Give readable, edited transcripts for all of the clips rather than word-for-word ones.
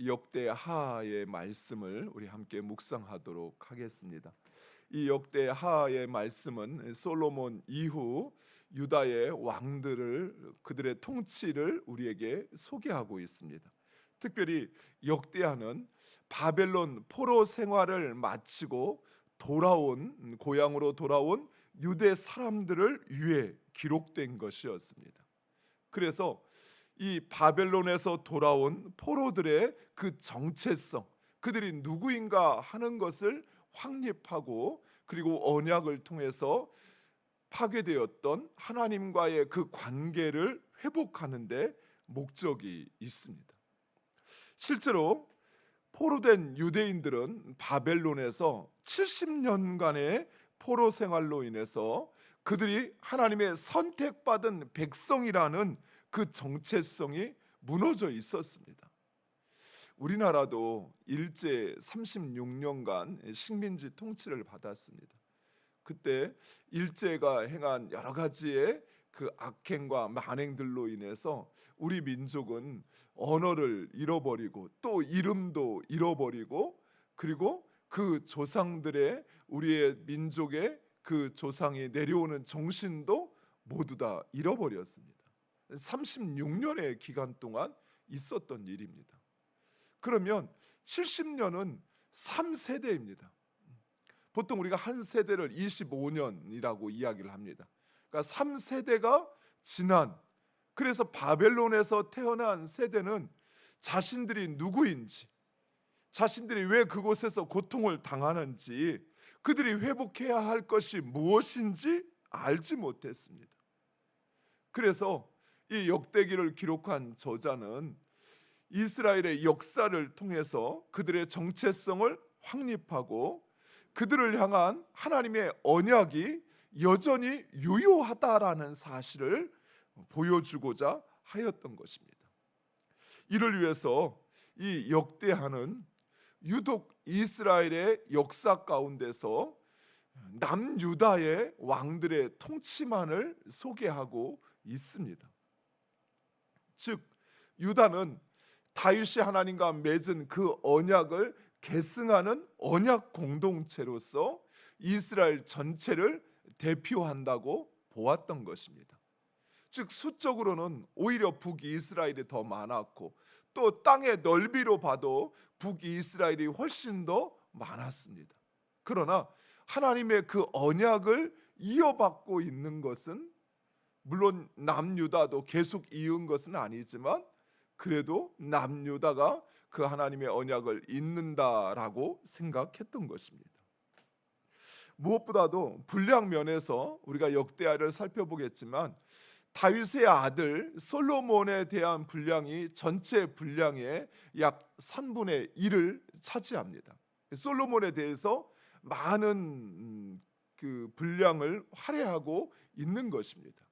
역대하의 말씀을 우리 함께 묵상하도록 하겠습니다. 이 역대하의 말씀은 솔로몬 이후 유다의 왕들을 그들의 통치를 우리에게 소개하고 있습니다. 특별히 역대하는 바벨론 포로 생활을 마치고 고향으로 돌아온 유대 사람들을 위해 기록된 것이었습니다. 그래서 이 바벨론에서 돌아온 포로들의 그 정체성, 그들이 누구인가 하는 것을 확립하고, 그리고 언약을 통해서 파괴되었던 하나님과의 그 관계를 회복하는 데 목적이 있습니다. 실제로 포로된 유대인들은 바벨론에서 70년간의 포로 생활로 인해서 그들이 하나님의 선택받은 백성이라는 그 정체성이 무너져 있었습니다. 우리나라도 일제 36년간 식민지 통치를 받았습니다. 그때 일제가 행한 여러 가지의 그 악행과 만행들로 인해서 우리 민족은 언어를 잃어버리고 또 이름도 잃어버리고, 그리고 그 조상들의, 우리의 민족의 그 조상이 내려오는 정신도 모두 다 잃어버렸습니다. 36년의 기간 동안 있었던 일입니다. 그러면 70년은 3세대입니다. 보통 우리가 한 세대를 25년이라고 이야기를 합니다. 그러니까 3세대가 지난, 그래서 바벨론에서 태어난 세대는 자신들이 누구인지, 자신들이 왜 그곳에서 고통을 당하는지, 그들이 회복해야 할 것이 무엇인지 알지 못했습니다. 그래서 이 역대기를 기록한 저자는 이스라엘의 역사를 통해서 그들의 정체성을 확립하고 그들을 향한 하나님의 언약이 여전히 유효하다라는 사실을 보여주고자 하였던 것입니다. 이를 위해서 이 역대하는 유독 이스라엘의 역사 가운데서 남유다의 왕들의 통치만을 소개하고 있습니다. 즉 유다는 다윗이 하나님과 맺은 그 언약을 계승하는 언약 공동체로서 이스라엘 전체를 대표한다고 보았던 것입니다. 즉 수적으로는 오히려 북이스라엘이 더 많았고, 또 땅의 넓이로 봐도 북이스라엘이 훨씬 더 많았습니다. 그러나 하나님의 그 언약을 이어받고 있는 것은, 물론 남유다도 계속 이은 것은 아니지만 그래도 남유다가 그 하나님의 언약을 잇는다라고 생각했던 것입니다. 무엇보다도 분량 면에서 우리가 역대하를 살펴보겠지만 다윗의 아들 솔로몬에 대한 분량이 전체 분량의 약 3분의 1을 차지합니다. 솔로몬에 대해서 많은 그 분량을 할애하고 있는 것입니다.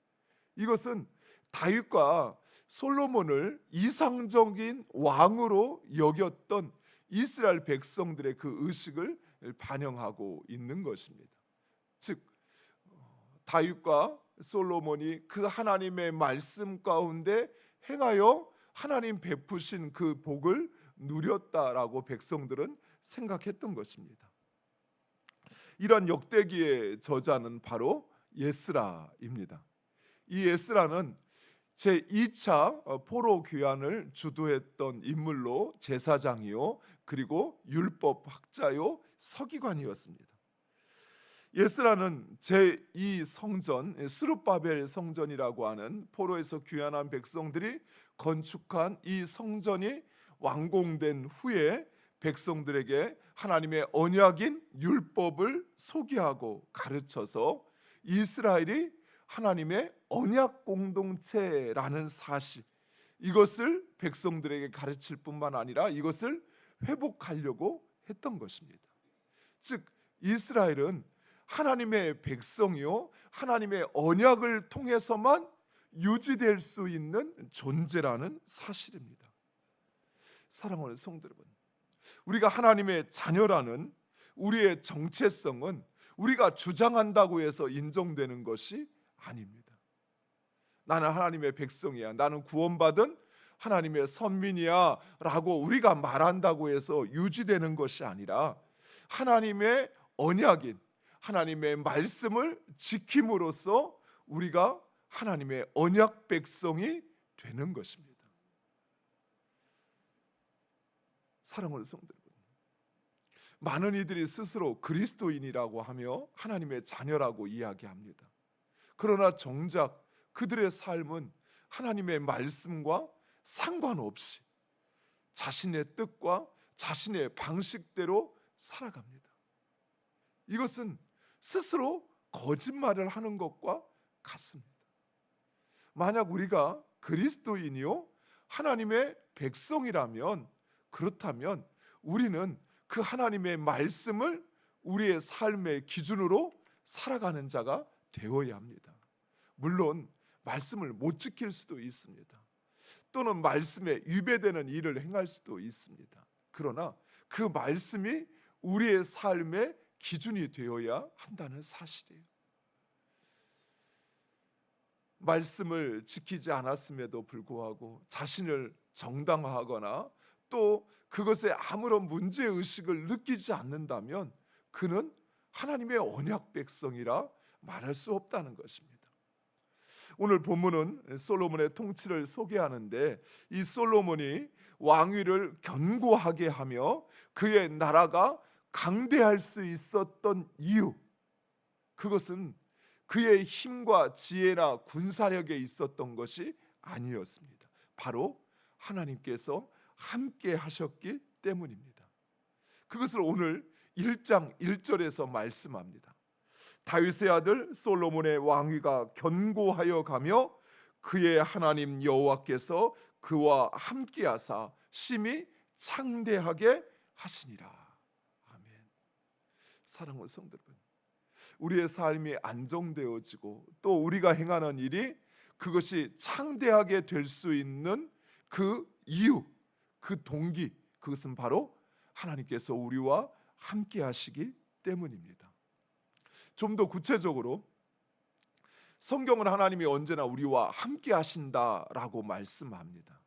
이것은 다윗과 솔로몬을 이상적인 왕으로 여겼던 이스라엘 백성들의 그 의식을 반영하고 있는 것입니다. 즉 다윗과 솔로몬이 그 하나님의 말씀 가운데 행하여 하나님 베푸신 그 복을 누렸다라고 백성들은 생각했던 것입니다. 이런 역대기의 저자는 바로 예스라입니다. 이 예스라는 제2차 포로 귀환을 주도했던 인물로 제사장이요, 그리고 율법학자요, 서기관이었습니다. 예스라는 제2성전 스룹바벨 성전이라고 하는 포로에서 귀환한 백성들이 건축한 이 성전이 완공된 후에 백성들에게 하나님의 언약인 율법을 소개하고 가르쳐서 이스라엘이 하나님의 언약 공동체라는 사실, 이것을 백성들에게 가르칠 뿐만 아니라 이것을 회복하려고 했던 것입니다. 즉 이스라엘은 하나님의 백성이요, 하나님의 언약을 통해서만 유지될 수 있는 존재라는 사실입니다. 사랑하는 성도 여러분, 우리가 하나님의 자녀라는 우리의 정체성은 우리가 주장한다고 해서 인정되는 것이 아닙니다. 나는 하나님의 백성이야, 나는 구원받은 하나님의 선민이야 라고 우리가 말한다고 해서 유지되는 것이 아니라 하나님의 언약인 하나님의 말씀을 지킴으로써 우리가 하나님의 언약 백성이 되는 것입니다. 사랑하는 성도 여러분, 많은 이들이 스스로 그리스도인이라고 하며 하나님의 자녀라고 이야기합니다. 그러나 정작 그들의 삶은 하나님의 말씀과 상관없이 자신의 뜻과 자신의 방식대로 살아갑니다. 이것은 스스로 거짓말을 하는 것과 같습니다. 만약 우리가 그리스도인이요 하나님의 백성이라면, 그렇다면 우리는 그 하나님의 말씀을 우리의 삶의 기준으로 살아가는 자가 되어야 합니다. 물론 말씀을 못 지킬 수도 있습니다. 또는 말씀에 위배되는 일을 행할 수도 있습니다. 그러나 그 말씀이 우리의 삶의 기준이 되어야 한다는 사실이에요. 말씀을 지키지 않았음에도 불구하고 자신을 정당화하거나 또 그것에 아무런 문제의식을 느끼지 않는다면 그는 하나님의 언약 백성이라 말할 수 없다는 것입니다. 오늘 본문은 솔로몬의 통치를 소개하는데, 이 솔로몬이 왕위를 견고하게 하며 그의 나라가 강대할 수 있었던 이유, 그것은 그의 힘과 지혜나 군사력에 있었던 것이 아니었습니다. 바로 하나님께서 함께 하셨기 때문입니다. 그것을 오늘 1장 1절에서 말씀합니다. 다윗의 아들 솔로몬의 왕위가 견고하여 가며 그의 하나님 여호와께서 그와 함께하사 심히 창대하게 하시니라. 아멘. 사랑하는 성도 여러분, 우리의 삶이 안정되어지고 또 우리가 행하는 일이 그것이 창대하게 될 수 있는 그 이유, 그 동기, 그것은 바로 하나님께서 우리와 함께 하시기 때문입니다. 좀 더 구체적으로 성경은 하나님이 언제나 우리와 함께 하신다라고 말씀합니다.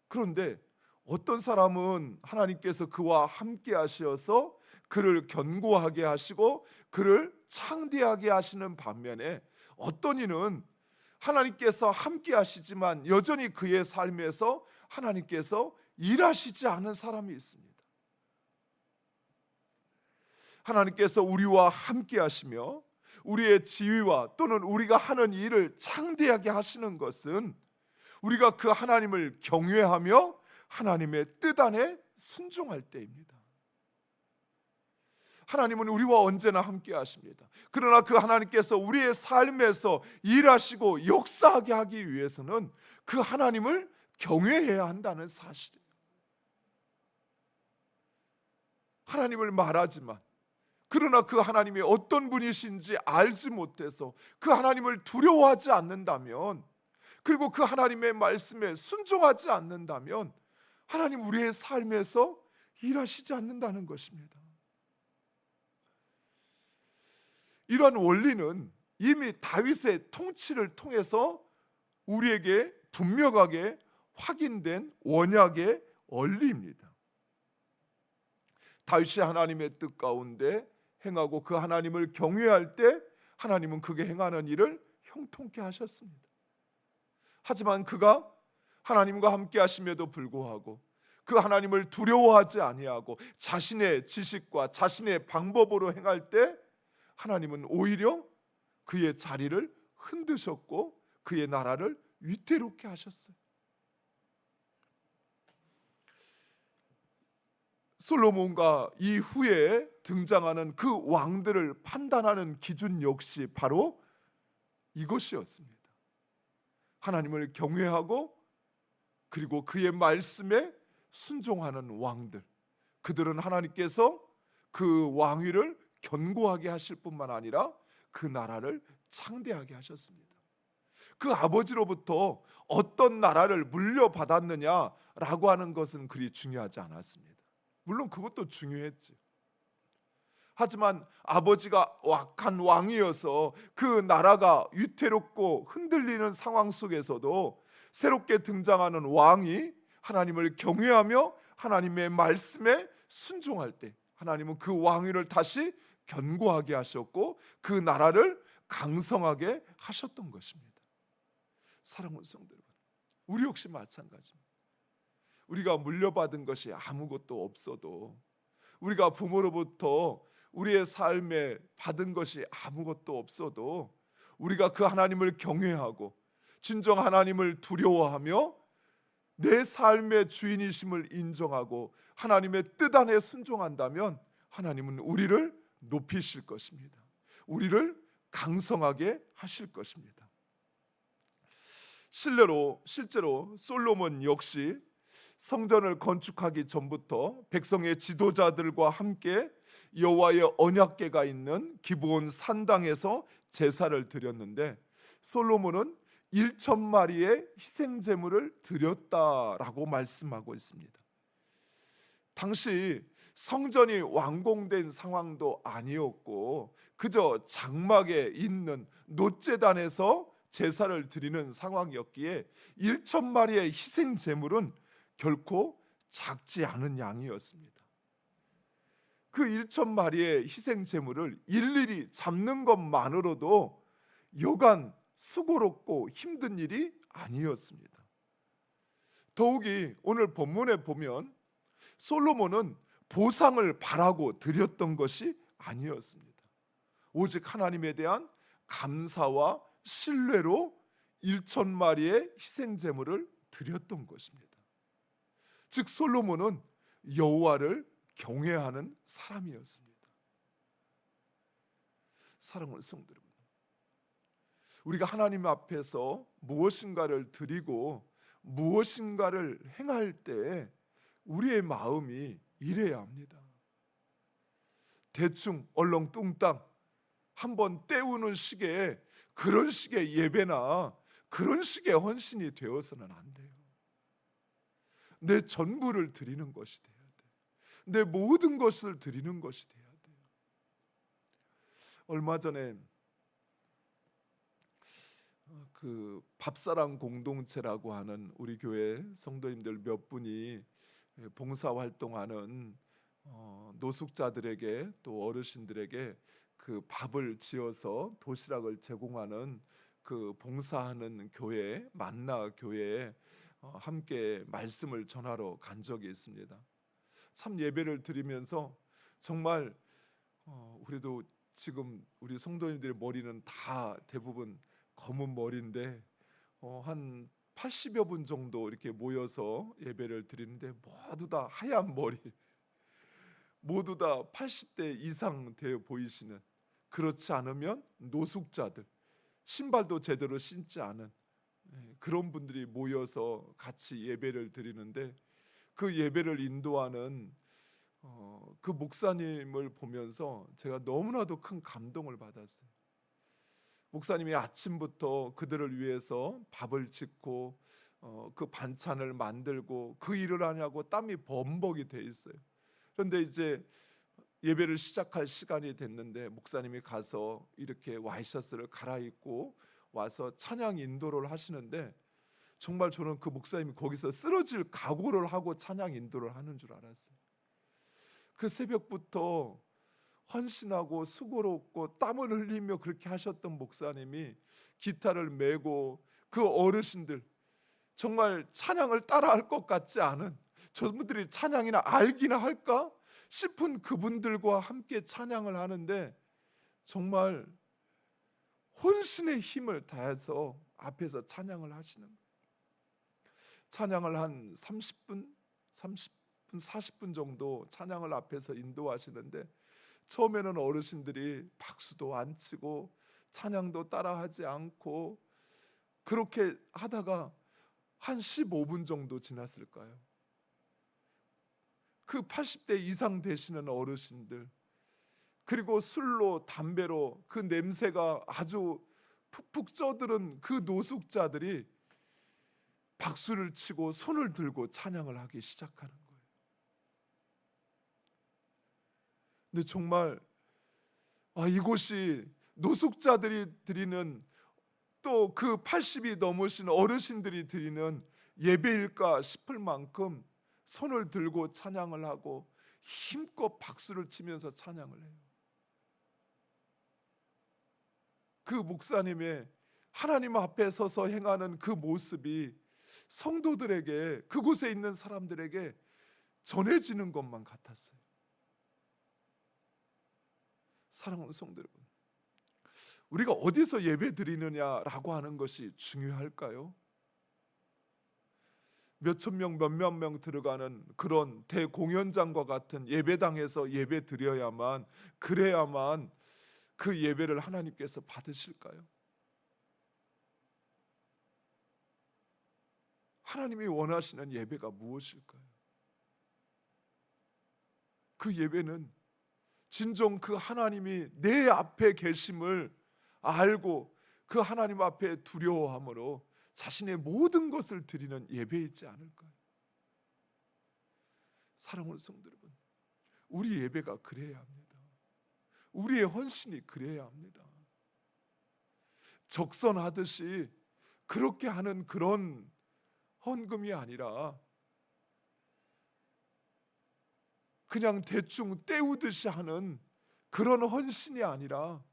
그런데 어떤 사람은 하나님께서 그와 함께 하셔서 그를 견고하게 하시고 그를 창대하게 하시는 반면에, 어떤 이는 하나님께서 함께 하시지만 여전히 그의 삶에서 하나님께서 일하시지 않은 사람이 있습니다. 하나님께서 우리와 함께 하시며 우리의 지위와 또는 우리가 하는 일을 창대하게 하시는 것은 우리가 그 하나님을 경외하며 하나님의 뜻 안에 순종할 때입니다. 하나님은 우리와 언제나 함께 하십니다. 그러나 그 하나님께서 우리의 삶에서 일하시고 역사하게 하기 위해서는 그 하나님을 경외해야 한다는 사실이에요. 하나님을 말하지만 그러나 그 하나님이 어떤 분이신지 알지 못해서 그 하나님을 두려워하지 않는다면, 그리고 그 하나님의 말씀에 순종하지 않는다면 하나님 우리의 삶에서 일하시지 않는다는 것입니다. 이러한 원리는 이미 다윗의 통치를 통해서 우리에게 분명하게 확인된 언약의 원리입니다. 다윗이 하나님의 뜻 가운데 행하고 그 하나님을 경외할 때 하나님은 그게 행하는 일을 형통케 하셨습니다. 하지만 그가 하나님과 함께 하심에도 불구하고 그 하나님을 두려워하지 아니하고 자신의 지식과 자신의 방법으로 행할 때 하나님은 오히려 그의 자리를 흔드셨고 그의 나라를 위태롭게 하셨어요. 솔로몬과 이후에 등장하는 그 왕들을 판단하는 기준 역시 바로 이것이었습니다. 하나님을 경외하고 그리고 그의 말씀에 순종하는 왕들, 그들은 하나님께서 그 왕위를 견고하게 하실 뿐만 아니라 그 나라를 창대하게 하셨습니다. 그 아버지로부터 어떤 나라를 물려받았느냐라고 하는 것은 그리 중요하지 않았습니다. 물론 그것도 중요했지. 하지만 아버지가 악한 왕이어서 그 나라가 위태롭고 흔들리는 상황 속에서도 새롭게 등장하는 왕이 하나님을 경외하며 하나님의 말씀에 순종할 때 하나님은 그 왕위를 다시 견고하게 하셨고 그 나라를 강성하게 하셨던 것입니다. 사랑하는 성도 여러분, 우리 역시 마찬가지입니다. 우리가 물려받은 것이 아무것도 없어도, 우리가 부모로부터 우리의 삶에 받은 것이 아무것도 없어도 우리가 그 하나님을 경외하고 진정 하나님을 두려워하며 내 삶의 주인이심을 인정하고 하나님의 뜻 안에 순종한다면 하나님은 우리를 높이실 것입니다. 우리를 강성하게 하실 것입니다. 실제로 솔로몬 역시 성전을 건축하기 전부터 백성의 지도자들과 함께 여호와의 언약궤가 있는 기브온 산당에서 제사를 드렸는데 솔로몬은 1,000마리의 희생 제물을 드렸다라고 말씀하고 있습니다. 당시 성전이 완공된 상황도 아니었고 그저 장막에 있는 놋제단에서 제사를 드리는 상황이었기에 1,000마리의 희생 제물은 결코 작지 않은 양이었습니다. 그 1,000마리의 희생 제물을 일일이 잡는 것만으로도 여간 수고롭고 힘든 일이 아니었습니다. 더욱이 오늘 본문에 보면 솔로몬은 보상을 바라고 드렸던 것이 아니었습니다. 오직 하나님에 대한 감사와 신뢰로 1,000마리의 희생 제물을 드렸던 것입니다. 즉 솔로몬은 여호와를 경외하는 사람이었습니다. 사랑하는 성도 여러분, 우리가 하나님 앞에서 무엇인가를 드리고 무엇인가를 행할 때 우리의 마음이 이래야 합니다. 대충 얼렁뚱땅 한번 때우는 식의 그런 식의 예배나 그런 식의 헌신이 되어서는 안 돼요. 내 전부를 드리는 것이 돼야 돼요. 내 모든 것을 드리는 것이 돼야 돼요. 얼마 전에 그 밥사랑 공동체라고 하는 우리 교회 성도님들 몇 분이 봉사활동하는 노숙자들에게 또 어르신들에게 그 밥을 지어서 도시락을 제공하는 그 봉사하는 교회 만나 교회에 함께 말씀을 전하러 간 적이 있습니다. 참 예배를 드리면서 정말 우리도 지금 우리 성도님들의 머리는 다 대부분 검은 머리인데 한 80여 분 정도 이렇게 모여서 예배를 드리는데 모두 다 하얀 머리, 모두 다 80대 이상 되어 보이시는, 그렇지 않으면 노숙자들, 신발도 제대로 신지 않은 그런 분들이 모여서 같이 예배를 드리는데 그 예배를 인도하는 그 목사님을 보면서 제가 너무나도 큰 감동을 받았어요. 목사님이 아침부터 그들을 위해서 밥을 짓고 그 반찬을 만들고 그 일을 하냐고 땀이 범벅이 돼 있어요. 그런데 이제 예배를 시작할 시간이 됐는데 목사님이 가서 이렇게 와이셔츠를 갈아입고 와서 찬양 인도를 하시는데 정말 저는 그 목사님이 거기서 쓰러질 각오를 하고 찬양 인도를 하는 줄 알았어요. 그 새벽부터 헌신하고 수고롭고 땀을 흘리며 그렇게 하셨던 목사님이 기타를 메고 그 어르신들, 정말 찬양을 따라할 것 같지 않은, 저분들이 찬양이나 알기나 할까 싶은 그분들과 함께 찬양을 하는데 정말 혼신의 힘을 다해서 앞에서 찬양을 하시는 거예요. 찬양을 한 30분, 40분 정도 찬양을 앞에서 인도하시는데 처음에는 어르신들이 박수도 안 치고 찬양도 따라하지 않고 그렇게 하다가 한 15분 정도 지났을까요? 그 80대 이상 되시는 어르신들, 그리고 술로 담배로 그 냄새가 아주 푹푹 쪄드는 그 노숙자들이 박수를 치고 손을 들고 찬양을 하기 시작하는 거예요. 근데 정말 이곳이 노숙자들이 드리는 또 그 80이 넘으신 어르신들이 드리는 예배일까 싶을 만큼 손을 들고 찬양을 하고 힘껏 박수를 치면서 찬양을 해요. 그 목사님의 하나님 앞에 서서 행하는 그 모습이 성도들에게, 그곳에 있는 사람들에게 전해지는 것만 같았어요. 사랑하는 성도 여러분, 우리가 어디서 예배 드리느냐라고 하는 것이 중요할까요? 몇천 명, 몇만 명 들어가는 그런 대공연장과 같은 예배당에서 예배 드려야만, 그래야만 그 예배를 하나님께서 받으실까요? 하나님이 원하시는 예배가 무엇일까요? 그 예배는 진정 그 하나님이 내 앞에 계심을 알고 그 하나님 앞에 두려워함으로 자신의 모든 것을 드리는 예배이지 않을까요? 사랑하는 성도 여러분, 우리 예배가 그래야 합니다. 우리의 헌신이 그래야 합니다. 적선하듯이 그렇게 하는 그런 헌금이 아니라 그냥 대충 때우듯이 하는 그런 헌신이 아니라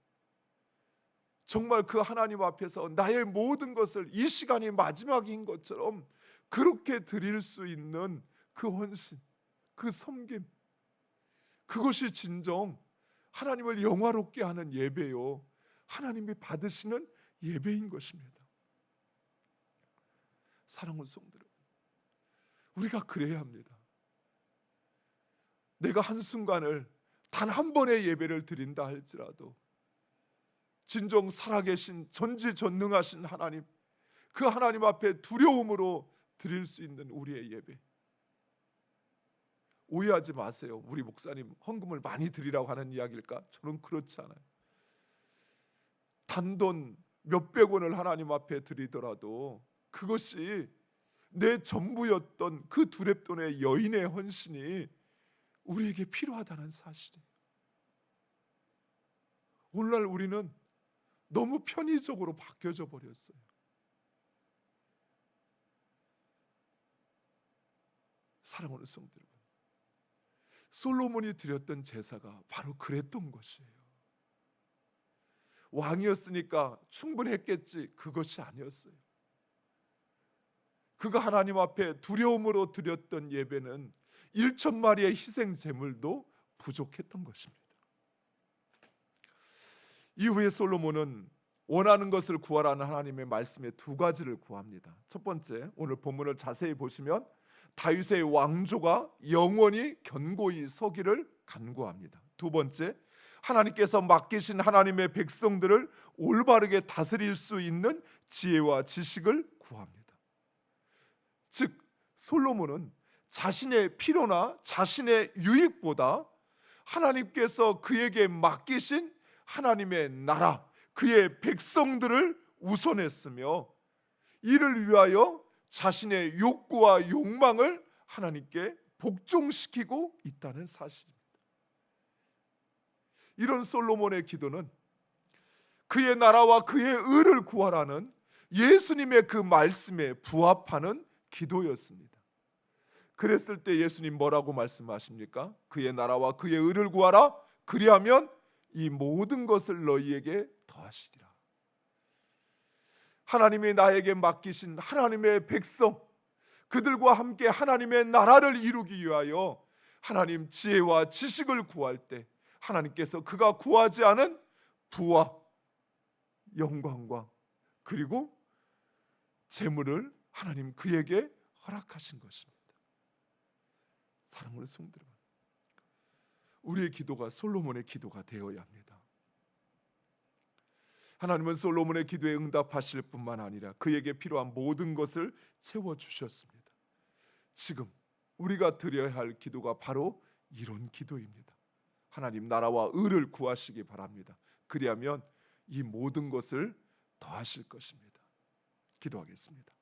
정말 그 하나님 앞에서 나의 모든 것을 이 시간이 마지막인 것처럼 그렇게 드릴 수 있는 그 헌신, 그 섬김, 그것이 진정 하나님을 영화롭게 하는 예배요, 하나님이 받으시는 예배인 것입니다. 사랑하는 성도 여러분, 우리가 그래야 합니다. 내가 한순간을 단 한 번의 예배를 드린다 할지라도 진정 살아계신 전지전능하신 하나님, 그 하나님 앞에 두려움으로 드릴 수 있는 우리의 예배. 오해하지 마세요. 우리 목사님 헌금을 많이 드리라고 하는 이야기일까? 저는 그렇지 않아요. 단돈 몇백 원을 하나님 앞에 드리더라도 그것이 내 전부였던 그 두렙돈의 여인의 헌신이 우리에게 필요하다는 사실이에요. 오늘날 우리는 너무 편의적으로 바뀌어져 버렸어요. 사랑하는 성도 여러분, 솔로몬이 드렸던 제사가 바로 그랬던 것이에요. 왕이었으니까 충분했겠지, 그것이 아니었어요. 그가 하나님 앞에 두려움으로 드렸던 예배는 1,000마리의 희생 제물도 부족했던 것입니다. 이후에 솔로몬은 원하는 것을 구하라는 하나님의 말씀에 두 가지를 구합니다. 첫 번째, 오늘 본문을 자세히 보시면 다윗의 왕조가 영원히 견고히 서기를 간구합니다. 두 번째, 하나님께서 맡기신 하나님의 백성들을 올바르게 다스릴 수 있는 지혜와 지식을 구합니다. 즉 솔로몬은 자신의 필요나 자신의 유익보다 하나님께서 그에게 맡기신 하나님의 나라, 그의 백성들을 우선했으며 이를 위하여 자신의 욕구와 욕망을 하나님께 복종시키고 있다는 사실입니다. 이런 솔로몬의 기도는 그의 나라와 그의 의를 구하라는 예수님의 그 말씀에 부합하는 기도였습니다. 그랬을 때 예수님 뭐라고 말씀하십니까? 그의 나라와 그의 의를 구하라, 그리하면 이 모든 것을 너희에게 더하시리라. 하나님이 나에게 맡기신 하나님의 백성, 그들과 함께 하나님의 나라를 이루기 위하여 하나님 지혜와 지식을 구할 때 하나님께서 그가 구하지 않은 부와 영광과 그리고 재물을 하나님 그에게 허락하신 것입니다. 사랑하는 성도 여러분, 우리의 기도가 솔로몬의 기도가 되어야 합니다. 하나님은 솔로몬의 기도에 응답하실 뿐만 아니라 그에게 필요한 모든 것을 채워주셨습니다. 지금 우리가 드려야 할 기도가 바로 이런 기도입니다. 하나님 나라와 의를 구하시기 바랍니다. 그리하면 이 모든 것을 더하실 것입니다. 기도하겠습니다.